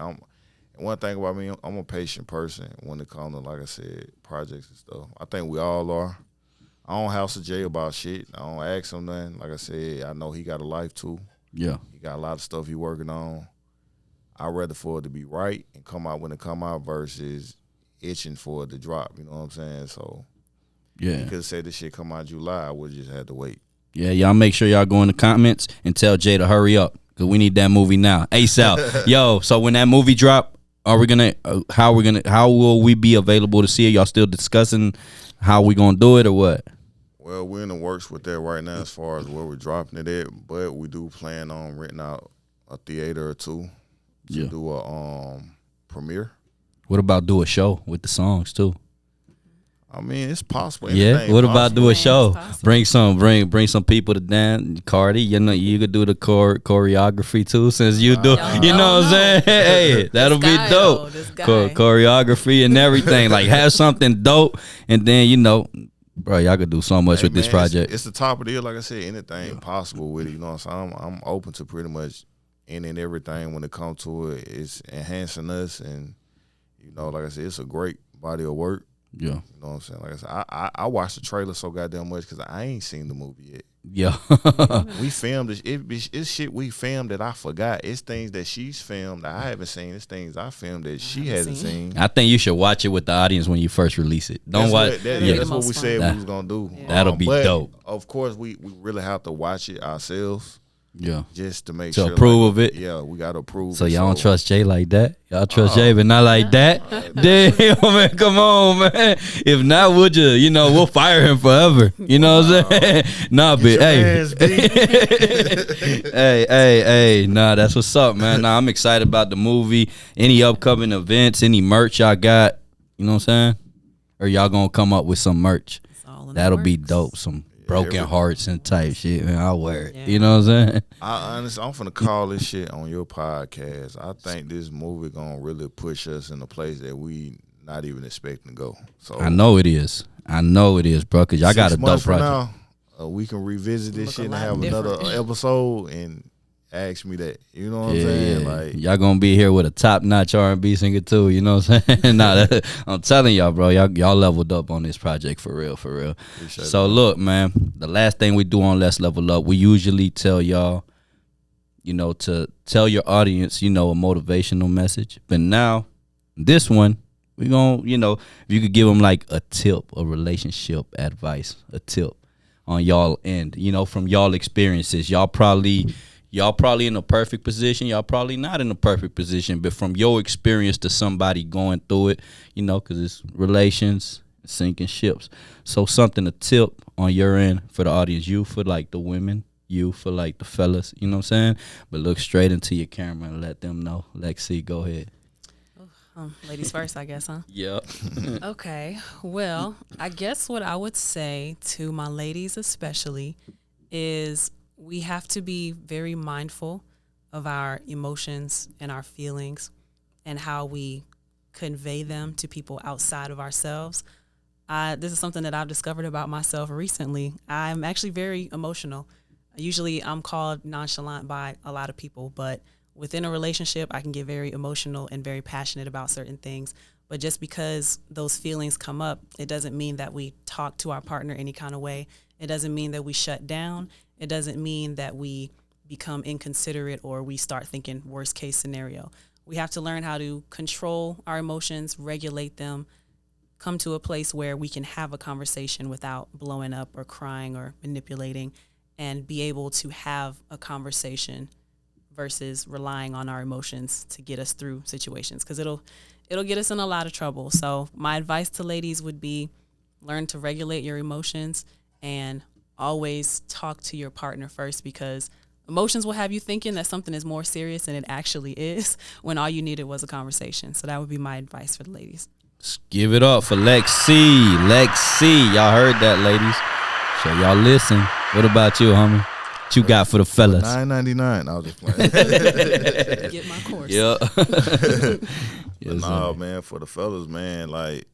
One thing about me, I'm a patient person when it comes to, like I said, projects and stuff. I think we all are. I don't hassle Jay about shit. I don't ask him nothing. Like I said, I know he got a life too. Yeah. He got a lot of stuff he working on. I'd rather for it to be right and come out when it come out versus itching for it to drop. You know what I'm saying? So, yeah. He could have said this shit come out July. I would just had to wait. Yeah, y'all make sure y'all go in the comments and tell Jay to hurry up because we need that movie now. ASAP. Yo, so when that movie drop, how will we be available to see it? Y'all still discussing how we gonna do it or what? Well, we're in the works with that right now as far as where we're dropping it at, but we do plan on renting out a theater or two to do a premiere. What about do a show with the songs too? I mean, it's possible. What about do a show? Bring some people to dance. Cardi, you could do the choreography too, since you do. You know what I'm saying? Hey, that'll be dope. Choreography and everything. Like, have something dope, and then bro, y'all could do so much with this project. It's the top of the year, like I said. Anything possible with it. You know what I'm saying? I'm open to pretty much any and everything when it comes to it. It's enhancing us, and like I said, it's a great body of work. Yeah. You know what I'm saying? Like I said, I watched the trailer so goddamn much because I ain't seen the movie yet. Yeah. We filmed this. It's shit we filmed that I forgot. It's things that she's filmed that I haven't seen. It's things I filmed that she hasn't seen. I think you should watch it with the audience when you first release it. Don't watch. That's what we said we was going to do. Yeah. That'll be dope. Of course, we really have to watch it ourselves. Yeah, just to make sure to approve of it. Yeah, we gotta approve. So y'all don't trust Jay like that? Y'all trust Jay, but not like that? Damn, man, come on, man. If not, would you? We'll fire him forever. You know what I'm saying? Nah, but hey, nah, that's what's up, man. Nah, I'm excited about the movie. Any upcoming events? Any merch y'all got? You know what I'm saying? Or y'all gonna come up with some merch? That'll be dope. Some broken hearts and type shit, man. I'll wear it. You know what I'm saying? I'm finna call this shit on your podcast. I think this movie gonna really push us in a place that we not even expecting to go. So I know it is, bro. Cause y'all got a dope project. Now, we can revisit this shit and have another episode and ask me that. You know what I'm saying? Like, y'all gonna be here with a top-notch R&B singer too. You know what I'm saying? I'm telling y'all, bro. Y'all leveled up on this project for real. So look, man. The last thing we do on Let's Level Up, we usually tell y'all, to tell your audience, a motivational message. But now, this one, We gonna, if you could give them like a tip, a relationship advice, a tip on y'all end, from y'all experiences. Y'all probably in a perfect position. Y'all probably not in a perfect position, but from your experience to somebody going through it, because it's relations, sinking ships. So a tip on your end for the audience, you for like the women, you for like the fellas, you know what I'm saying? But look straight into your camera and let them know. LexC, go ahead. Ladies first, I guess, huh? Yep. Okay. Well, I guess what I would say to my ladies especially is we have to be very mindful of our emotions and our feelings and how we convey them to people outside of ourselves. This is something that I've discovered about myself recently. I'm actually very emotional. Usually I'm called nonchalant by a lot of people, but within a relationship, I can get very emotional and very passionate about certain things. But just because those feelings come up, it doesn't mean that we talk to our partner any kind of way. It doesn't mean that we shut down. It doesn't mean that we become inconsiderate or we start thinking worst case scenario. We have to learn how to control our emotions, regulate them, come to a place where we can have a conversation without blowing up or crying or manipulating, and be able to have a conversation versus relying on our emotions to get us through situations, because it'll get us in a lot of trouble. So my advice to ladies would be learn to regulate your emotions and always talk to your partner first, because emotions will have you thinking that something is more serious than it actually is when all you needed was a conversation. So that would be my advice for the ladies. Let's give it up for LexC. LexC. Y'all heard that, ladies. So y'all listen. What about you, homie? What you got for the fellas? $9.99. I was just playing. Get my course. Yeah. Yes, nah, man, for the fellas, man, like,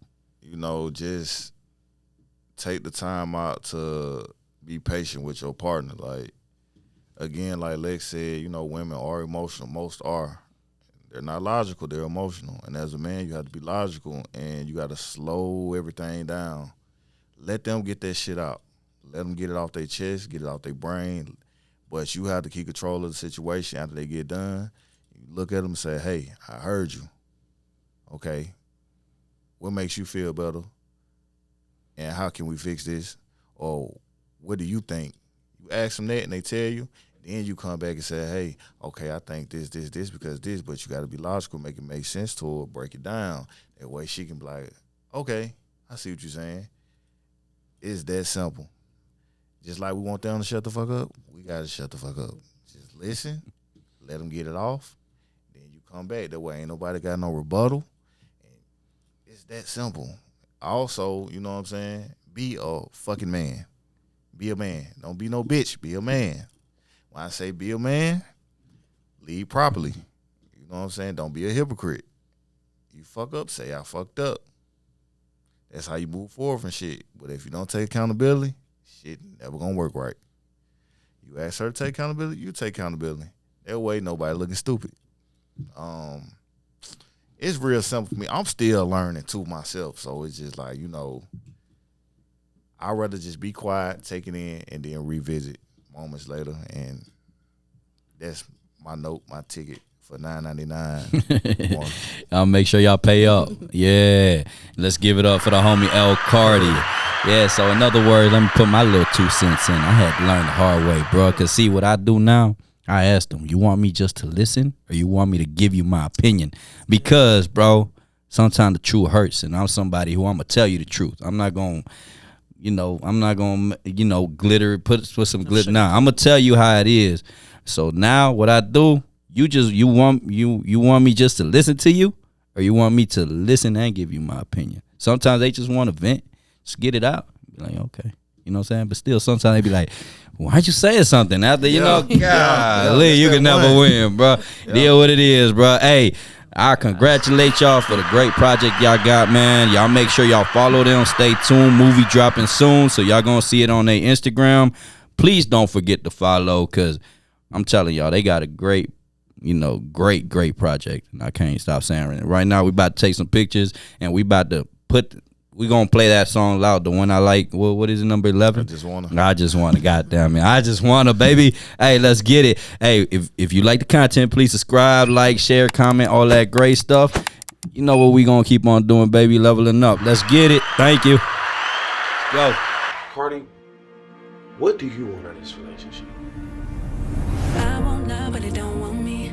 just take the time out to be patient with your partner. Like, again, like Lex said, women are emotional. Most are. They're not logical. They're emotional. And as a man, you have to be logical, and you got to slow everything down. Let them get that shit out. Let them get it off their chest, get it off their brain. But you have to keep control of the situation after they get done. You look at them and say, hey, I heard you. Okay. What makes you feel better? And how can we fix this? Or what do you think? You ask them that and they tell you. Then you come back and say, hey, okay, I think this, because this. But you got to be logical, make it make sense to her, break it down. That way she can be like, okay, I see what you're saying. It's that simple. Just like we want them to shut the fuck up, we got to shut the fuck up. Just listen, let them get it off, then you come back. That way ain't nobody got no rebuttal. And it's that simple. Also, you know what I'm saying? Be a fucking man. Be a man. Don't be no bitch. Be a man. When I say be a man, lead properly. You know what I'm saying? Don't be a hypocrite. You fuck up, say I fucked up. That's how you move forward from shit. But if you don't take accountability, shit never gonna work right. You ask her to take accountability, you take accountability. That way nobody looking stupid. It's real simple for me. I'm still learning too myself, so it's just like, I'd rather just be quiet, take it in, and then revisit moments later. And that's my note, my ticket for $9.99. I'll make sure y'all pay up. Yeah. Let's give it up for the homie L'Carty. Yeah, so in other words, let me put my little 2 cents in. I had to learn the hard way, bro. Because see, what I do now, I asked them, you want me just to listen or you want me to give you my opinion? Because, bro, sometimes the truth hurts. And I'm somebody who I'm going to tell you the truth. I'm not going to, glitter, put some glitter. Nah, I'm going to tell you how it is. So now what I do, you want me just to listen to you or you want me to listen and give you my opinion? Sometimes they just want to vent. Just get it out. Be like, okay. You know what I'm saying? But still, sometimes they be like, why'd you say something? After, golly, you can never win, bro. Yeah. Deal what it is, bro. Hey, I congratulate y'all for the great project y'all got, man. Y'all make sure y'all follow them. Stay tuned. Movie dropping soon, so y'all gonna see it on their Instagram. Please don't forget to follow, because I'm telling y'all, they got a great great project. And I can't stop saying it. Right now, we about to take some pictures, and we about to we gonna play that song loud, the one I like. What is it, number 11? I just wanna, goddamn it. I just wanna, baby. Hey, let's get it. Hey, if you like the content, please subscribe, like, share, comment, all that great stuff. You know what we gonna keep on doing, baby, leveling up. Let's get it. Thank you. Go. Cardi, what do you want out of this relationship? I want love, but it don't want me.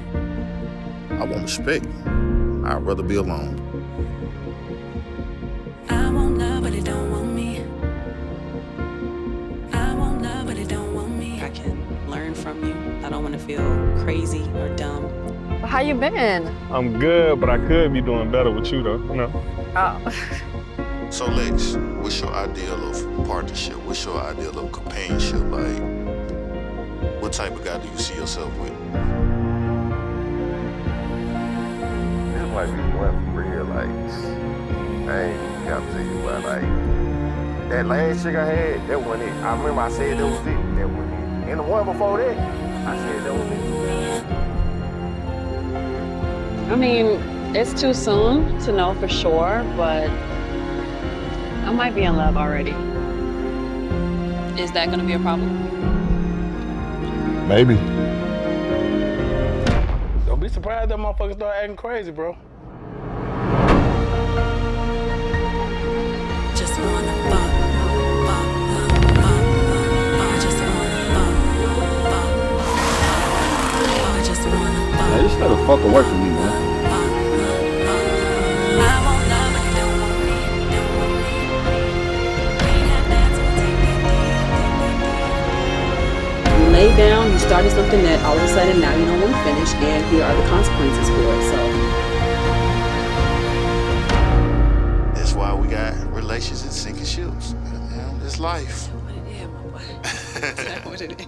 I want respect. I'd rather be alone. I want love, but it don't want me. I want love, but it don't want me. I can learn from you. I don't want to feel crazy or dumb. Well, how you been? I'm good, but I could be doing better with you, though. You know. Oh. So Lex, what's your ideal of partnership? What's your ideal of companionship? Like, what type of guy do you see yourself with? This might be one for real. Like, I ain't got to tell you, but like, that last chick I had, that wasn't it. I remember I said that was it. That wasn't it. And the one before that, I said that was it. I mean, it's too soon to know for sure, but I might be in love already. Is that going to be a problem? Maybe. Don't be surprised that motherfuckers start acting crazy, bro. Just wanna fuck, fuck, I just wanna fuck, I just wanna fuck. Man, just stay the fuck away from me, man. I want love, but it don't want me, don't want me. We ain't have that, so take that. You lay down, you started something that all of a sudden now you don't want to finish, and here are the consequences for it. So That's why we got relations and sinking ships. You know, it's life. What it is, my boy. Is that what it is?